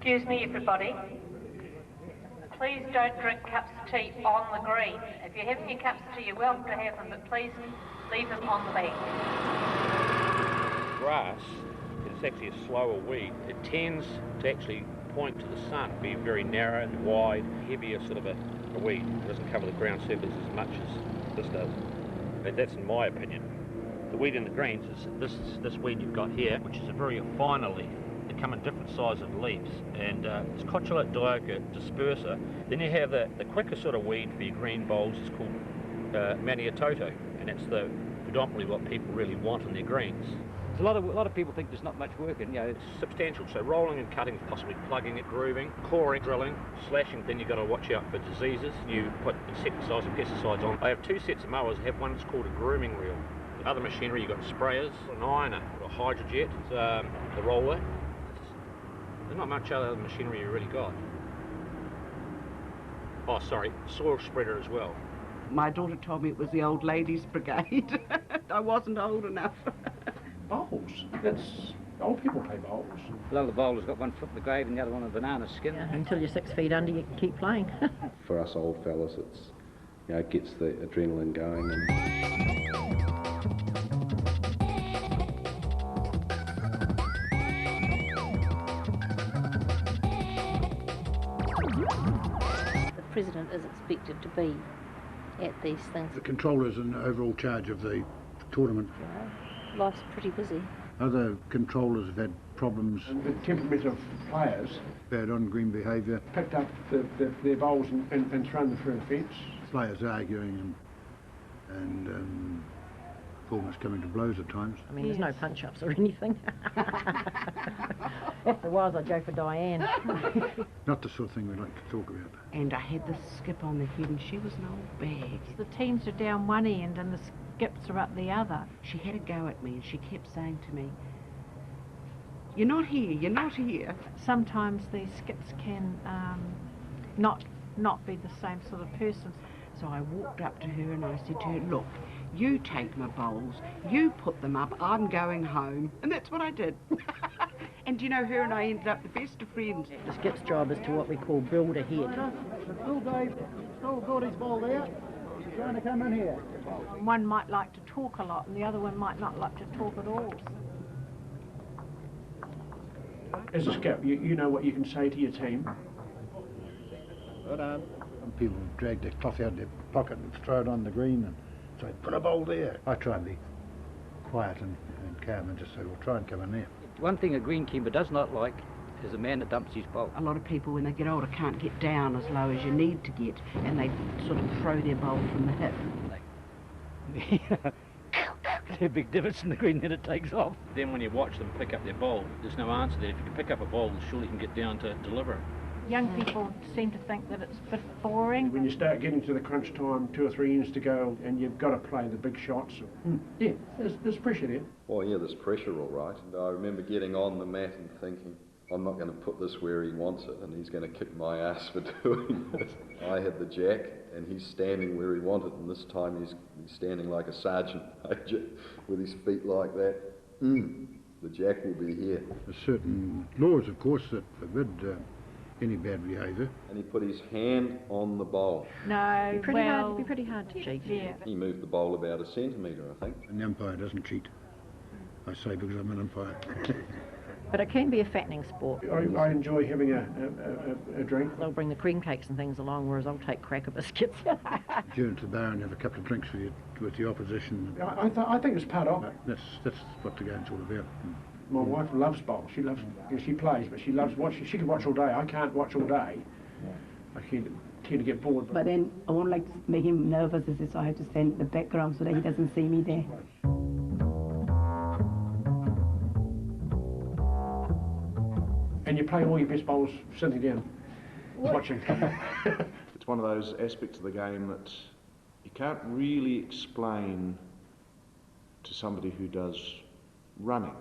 Excuse me, everybody. Please don't drink cups of tea on the green. If you're having your cups of tea, you're welcome to have them, but please leave them on the bank. Grass is actually a slower weed. It tends to actually point to the sun, be very narrow and wide, heavier sort of a weed. It doesn't cover the ground surface as much as this does. But that's in my opinion. The weed in the greens is this weed you've got here, which is a very finer leaf. They come in different sizes of leaves, and it's Cotulate dioica dispersa. Then you have the quicker sort of weed for your green bowls. It's called Maniatoto, and it's predominantly what people really want in their greens. A lot of people think there's not much work in, It's substantial, so rolling and cutting, possibly plugging it, grooving, coring, drilling, slashing. Then you've got to watch out for diseases. You put insecticides and pesticides on. I have two sets of mowers. I have one that's called a grooming reel. The other machinery, you've got sprayers, an ironer, a hydrojet, the roller. There's not much other machinery you really got. Oh, sorry, soil spreader as well. My daughter told me it was the old ladies' brigade. I wasn't old enough. Bowls? That's... old people play bowls. A lot of the bowlers got one foot in the grave and the other one on a banana skin. Yeah, until you're 6 feet under, you can keep playing. For us old fellas, it's, it gets the adrenaline going. The president is expected to be at these things. The controller's in overall charge of the tournament. Yeah, life's pretty busy. Other controllers have had problems. And the temperament of players. Bad on-green behaviour. Picked up their bowls and thrown them through the fence. Players arguing and almost coming to blows at times. I mean, there's no punch-ups or anything. If there was, I'd go for Diane. Not the sort of thing we like to talk about. And I had the skip on the head and she was an old bag. The teams are down one end and the skips are up the other. She had a go at me and she kept saying to me, "You're not here, you're not here." Sometimes these skips can not be the same sort of person. So I walked up to her and I said to her, "Look, you take my bowls, you put them up, I'm going home." And that's what I did. And you know, her and I ended up the best of friends. The skip's job is to what we call build ahead. Still Dave, still got his ball there. She's trying to come in here. One might like to talk a lot and the other one might not like to talk at all. As a skip, you know what you can say to your team. Well done. Some people drag their cloth out of their pocket and throw it on the green and say, "Put a bowl there." I try and be quiet and calm and just say, "Well, try and come in there." One thing a greenkeeper does not like is a man that dumps his bowl. A lot of people, when they get older, can't get down as low as you need to get, and they sort of throw their bowl from the hip. There's a big difference in the green, then it takes off. Then when you watch them pick up their bowl, there's no answer there. If you can pick up a bowl, surely you can get down to deliver it. Young people seem to think that it's a bit boring. When you start getting to the crunch time, 2 or 3 innings to go, and you've got to play the big shots. Yeah, there's pressure there. Well, yeah, there's pressure, all right. And I remember getting on the mat and thinking, I'm not going to put this where he wants it, and he's going to kick my ass for doing it. I had the jack, and he's standing where he wanted, and this time he's standing like a sergeant major with his feet like that. The jack will be here. There's certain laws, of course, that forbid any bad behaviour. And he put his hand on the bowl. No, It'd be pretty hard to cheat. Yeah. He moved the bowl about 1 centimetre, I think. And the umpire doesn't cheat. I say because I'm an umpire. But it can be a fattening sport. I enjoy having a drink. They'll bring the cream cakes and things along, whereas I'll take cracker biscuits. Go into the bar and have a couple of drinks with the opposition. I think it's part of it. That's what the game's all about. My wife loves bowls. She loves, she plays, but she loves watching. She can watch all day. I can't watch all day. I tend to get bored. But then I won't like to make him nervous, so I have to stand in the background so that he doesn't see me there. And you play all your best bowls sitting down, watching. It's one of those aspects of the game that you can't really explain to somebody who does running.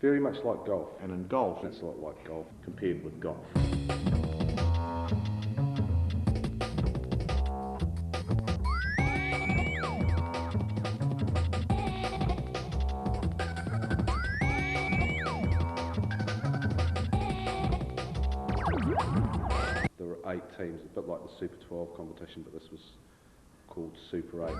very much like golf. And in golf, it's a lot like golf compared with golf. There were 8 teams, a bit like the Super 12 competition, but this was called Super 8.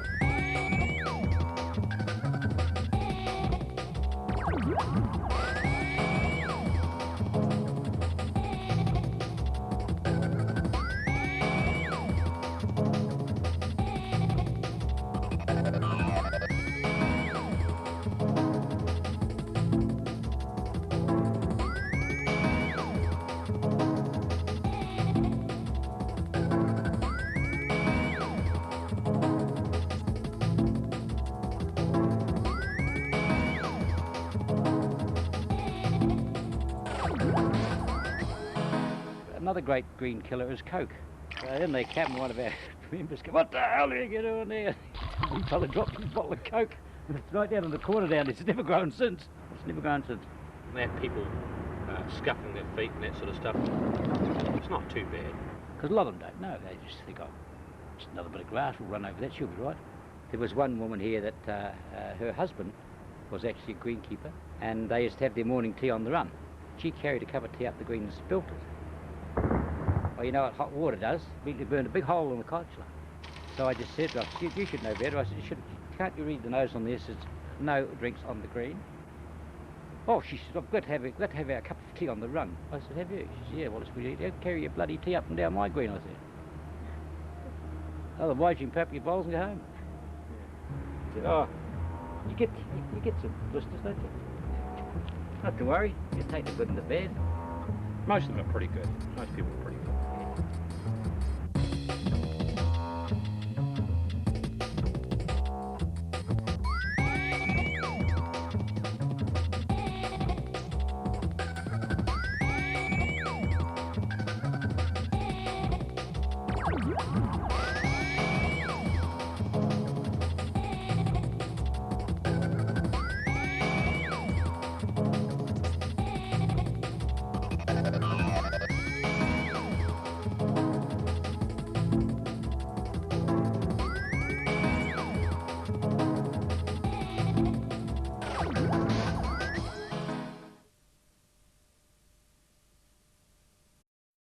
Another great green killer is Coke. Then they captain, one of our members go, "What the hell are you doing there?" He fella dropped his bottle of Coke. And it's right down in the corner down there. It's never grown since. It's never grown since. They have people scuffing their feet and that sort of stuff. It's not too bad. Because a lot of them don't know. They just think, oh, just another bit of grass, we'll run over that, she'll be right. There was one woman here that her husband was actually a greenkeeper, and they used to have their morning tea on the run. She carried a cup of tea up the green and spilt it. Well, you know what hot water does? It burned a big hole in the codula. So I just said, well, you should know better. I said, can't you read the nose on this? It says, no drinks on the green. Oh, she said, I've got to have a cup of tea on the run. I said, have you? She said, yeah, well, it's good. You carry your bloody tea up and down my green, I said. Otherwise, you can pack up your bowls and go home. I said, oh, you get some blisters, don't you? Not to worry, you take the good and the bad. Most of them are pretty good. Most people are pretty good.